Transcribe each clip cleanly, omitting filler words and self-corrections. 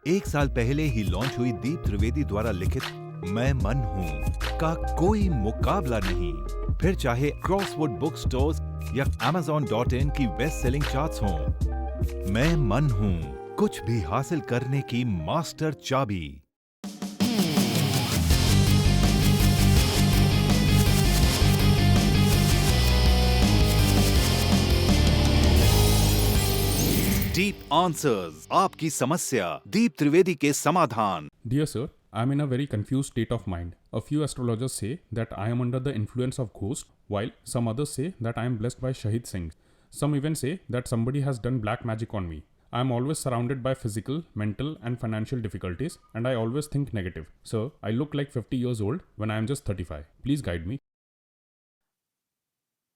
1 साल पहले ही लॉन्च हुई दीप त्रिवेदी द्वारा लिखित मैं मन हूँ का कोई मुकाबला नहीं। फिर चाहे क्रॉसवर्ड बुक स्टोर्स या Amazon.in की बेस्ट सेलिंग चार्ट्स हों, मैं मन हूँ कुछ भी हासिल करने की मास्टर चाबी। डीप आंसर्स, आपकी समस्या, दीप त्रिवेदी के समाधान। Dear sir, I am in a very confused state of mind. A few astrologers say that I am under the influence of ghosts, while some others say that I am blessed by Shahid Singh. Some even say that somebody has done black magic on me. I am always surrounded by physical, mental and financial difficulties and I always think negative. Sir, I look like 50 years old when I am just 35. Please guide me.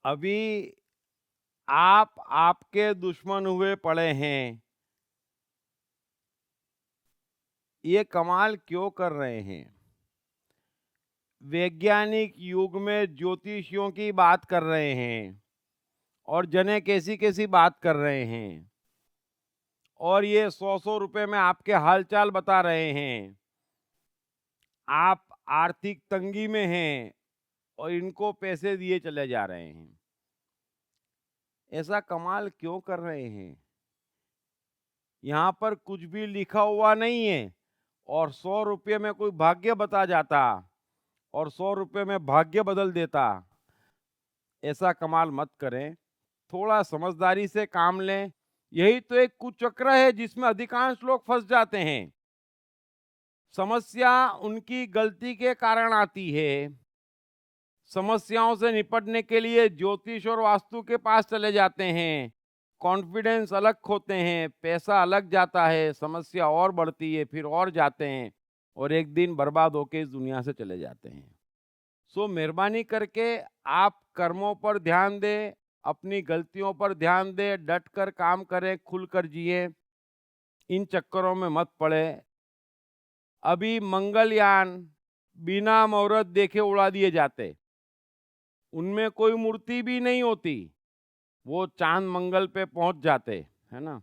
अभी आप आपके दुश्मन हुए पड़े हैं। ये कमाल क्यों कर रहे हैं? वैज्ञानिक युग में ज्योतिषियों की बात कर रहे हैं और जने कैसी कैसी बात कर रहे हैं और ये 100-100 रुपए में आपके हालचाल बता रहे हैं। आप आर्थिक तंगी में हैं और इनको पैसे दिए चले जा रहे हैं। ऐसा कमाल क्यों कर रहे हैं? यहाँ पर कुछ भी लिखा हुआ नहीं है और 100 रुपये में कोई भाग्य बता जाता और 100 रुपये में भाग्य बदल देता। ऐसा कमाल मत करें, थोड़ा समझदारी से काम लें। यही तो एक कुचक्र है जिसमें अधिकांश लोग फंस जाते हैं। समस्या उनकी गलती के कारण आती है। समस्याओं से निपटने के लिए ज्योतिष और वास्तु के पास चले जाते हैं। कॉन्फिडेंस अलग खोते हैं, पैसा अलग जाता है, समस्या और बढ़ती है, फिर और जाते हैं और एक दिन बर्बाद होके इस दुनिया से चले जाते हैं। सो मेहरबानी करके आप कर्मों पर ध्यान दें, अपनी गलतियों पर ध्यान दें, डट कर काम करें, खुलकर जिए, इन चक्करों में मत पड़े। अभी मंगलयान बिना मुहूर्त देखे उड़ा दिए जाते, उनमें कोई मूर्ति भी नहीं होती, वो चांद मंगल पे पहुंच जाते, है ना।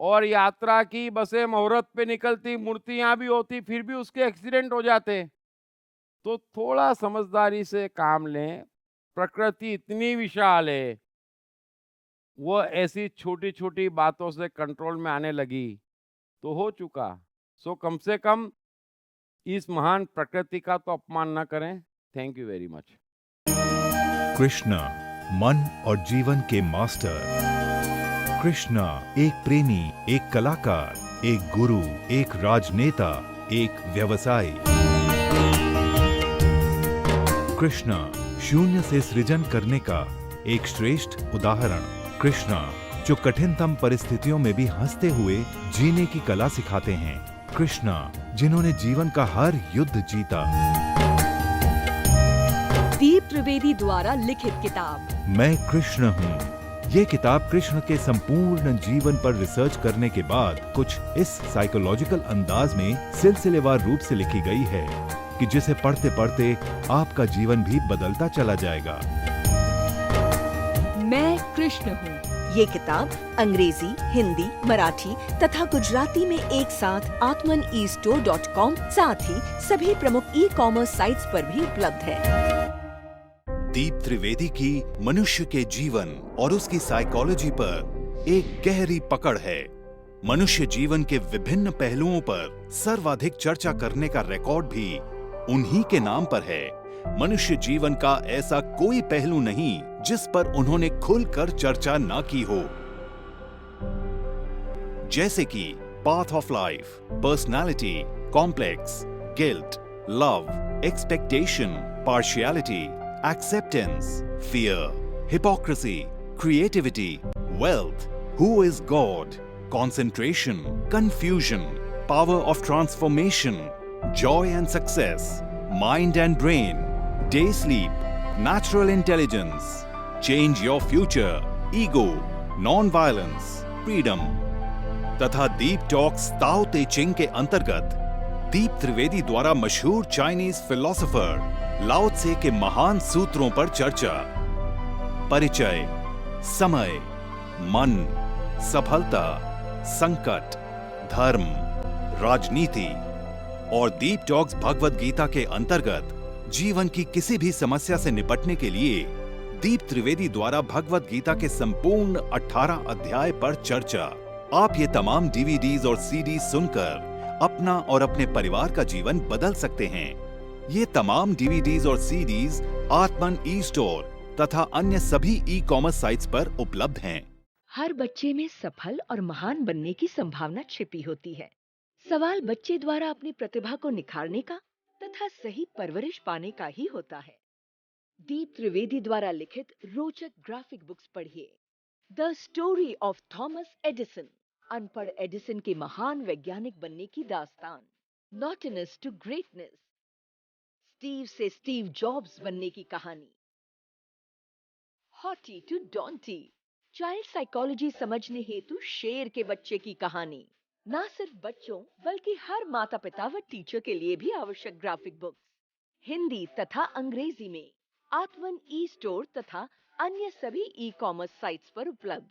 और यात्रा की बसें मुहूर्त पे निकलती, मूर्तियां भी होती, फिर भी उसके एक्सीडेंट हो जाते। तो थोड़ा समझदारी से काम लें। प्रकृति इतनी विशाल है, वो ऐसी छोटी छोटी बातों से कंट्रोल में आने लगी तो हो चुका। सो कम से कम इस महान प्रकृति का तो अपमान न करें। Thank you very much. Krishna, मन और जीवन के मास्टर। कृष्णा एक प्रेमी, एक कलाकार, एक गुरु, एक राजनेता, एक व्यवसायी। कृष्णा शून्य से सृजन करने का एक श्रेष्ठ उदाहरण। कृष्णा जो कठिनतम परिस्थितियों में भी हंसते हुए जीने की कला सिखाते हैं। कृष्णा जिन्होंने जीवन का हर युद्ध जीता। दीप त्रिवेदी द्वारा लिखित किताब मैं कृष्ण हूँ। ये किताब कृष्ण के संपूर्ण जीवन पर रिसर्च करने के बाद कुछ इस साइकोलॉजिकल अंदाज में सिलसिलेवार रूप से लिखी गई है कि जिसे पढ़ते पढ़ते आपका जीवन भी बदलता चला जाएगा। मैं कृष्ण हूँ। ये किताब अंग्रेजी, हिंदी, मराठी तथा गुजराती में एक साथ atmanestore.com साथ ही सभी प्रमुख ई-कॉमर्स साइट्स पर भी उपलब्ध है। दीप त्रिवेदी की मनुष्य के जीवन और उसकी साइकोलॉजी पर एक गहरी पकड़ है। मनुष्य जीवन के विभिन्न पहलुओं पर सर्वाधिक चर्चा करने का रिकॉर्ड भी उन्हीं के नाम पर है। मनुष्य जीवन का ऐसा कोई पहलू नहीं जिस पर उन्होंने खुलकर चर्चा ना की हो, जैसे कि path of life, personality, complex, guilt, love, expectation, partiality, acceptance, fear, hypocrisy, creativity, wealth, who is God, concentration, confusion, power of transformation, joy and success, mind and brain, day sleep, natural intelligence, change your future, ego, non-violence, freedom, तथा दीप talks ताओ ते चिंग के अंतर्गत दीप त्रिवेदी द्वारा मशहूर Chinese philosopher लाओ त्से के महान सूत्रों पर चर्चा। परिचय, समय, मन, सफलता, संकट, धर्म, राजनीति और दीप टॉक्स भगवत गीता के अंतर्गत जीवन की किसी भी समस्या से निपटने के लिए दीप त्रिवेदी द्वारा भगवत गीता के संपूर्ण 18 अध्याय पर चर्चा। आप ये तमाम डीवीडीज और सीडी सुनकर अपना और अपने परिवार का जीवन बदल सकते हैं। ये तमाम डीवीडीज और सीडीज आत्मन ई स्टोर तथा अन्य सभी ई कॉमर्स साइट्स पर उपलब्ध हैं। हर बच्चे में सफल और महान बनने की संभावना छिपी होती है। सवाल बच्चे द्वारा अपनी प्रतिभा को निखारने का तथा सही परवरिश पाने का ही होता है। दीप त्रिवेदी द्वारा लिखित रोचक ग्राफिक बुक्स पढ़िए। The story of Thomas Edison, अनपढ़ एडिसन के महान वैज्ञानिक बनने की दास्तान। नॉटनेस टू ग्रेटनेस, स्टीव से स्टीव जॉब्स बनने की कहानी। हॉटी टू डॉन्टी, चाइल्ड साइकोलॉजी समझने हेतु शेर के बच्चे की कहानी। ना सिर्फ बच्चों बल्कि हर माता पिता व टीचर के लिए भी आवश्यक ग्राफिक बुक्स हिंदी तथा अंग्रेजी में आत्मन ई स्टोर तथा अन्य सभी ई कॉमर्स साइट्स पर उपलब्ध।